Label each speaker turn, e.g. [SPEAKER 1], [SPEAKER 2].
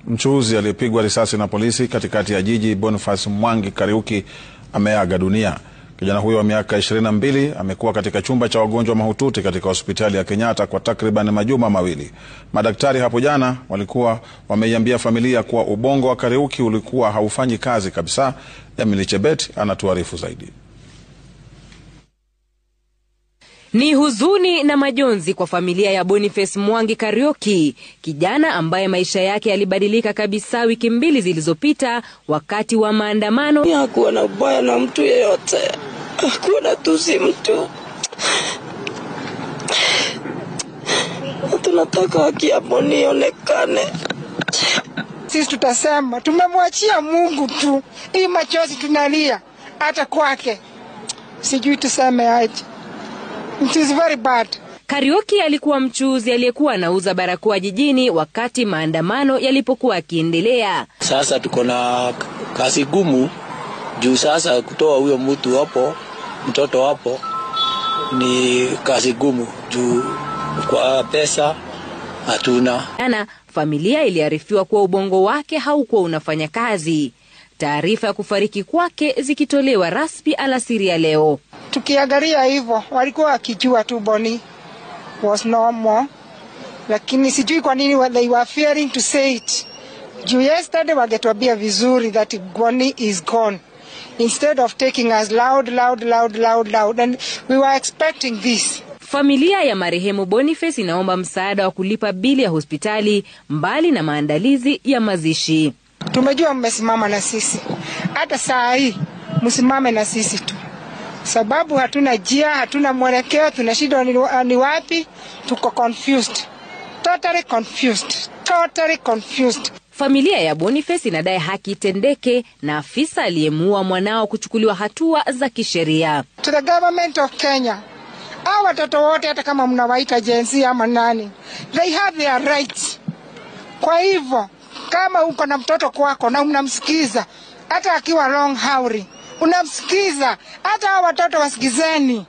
[SPEAKER 1] Mchuuzi aliyepigwa risasi na polisi katikati ya jiji Boniface Mwangi Kariuki ameaga dunia. Kijana huyo wa miaka 22 amekuwa katika chumba cha wagonjwa mahututi katika hospitali ya Kenyatta kwa takriban majuma mawili. Madaktari hapo jana walikuwa wameiambia familia kuwa ubongo wa Kariuki ulikuwa haufanyi kazi kabisa. Emily Chebet anatuarifu zaidi.
[SPEAKER 2] Ni huzuni na majonzi kwa familia ya Boniface Mwangi Kariuki, kijana ambaye maisha yake yalibadilika kabisa wiki mbili zilizopita wakati wa maandamano.
[SPEAKER 3] Hakuwa na ubaya na mtu yeyote, hakuwa na tusi mtu. Tunataka haki ya Boni ionekane.
[SPEAKER 4] Sisi tutasema tumemwachia Mungu tu. Hii machozi tunalia hata kwake. Sijui tuseme aje. It is very bad.
[SPEAKER 2] Kariuki alikuwa mchuuzi aliyekuwa anauza barakoa jijini wakati maandamano yalipokuwa yakiendelea.
[SPEAKER 3] Sasa tuko na kazi gumu juu sasa kutoa huyo mtu hapo, mtoto hapo ni kazi gumu juu kwa pesa hatuna.
[SPEAKER 2] Familia iliarifiwa kuwa ubongo wake haukuwa unafanya kazi. Taarifa ya kufariki kwake zikitolewa rasmi alasiri ya leo.
[SPEAKER 4] Tukiangalia hivyo walikuwa wakijua tu Boni was normal, lakini sijui kwa nini they were fearing to say it. Juu yesterday wangetuambia vizuri that Boni is gone, instead of taking us loud and we were expecting this.
[SPEAKER 2] Familia ya marehemu Boniface inaomba msaada wa kulipa bili ya hospitali mbali na maandalizi ya mazishi.
[SPEAKER 4] Tumejua mmesimama na sisi. Hata saa hii msimame na sisi tu. Sababu hatuna njia, hatuna mwelekeo, tunashindwa ni wapi, tuko confused. Totally confused.
[SPEAKER 2] Familia ya Boniface inadai haki itendeke na afisa aliyemuua mwanao kuchukuliwa hatua za kisheria.
[SPEAKER 4] To the government of Kenya, hao watoto wote hata kama mnawaita jenzi ama nani, they have their rights. Kwa hivyo kama uko na mtoto kwako na unamsikiza hata akiwa long hauri, unamsikiza hata watoto wasikizeni.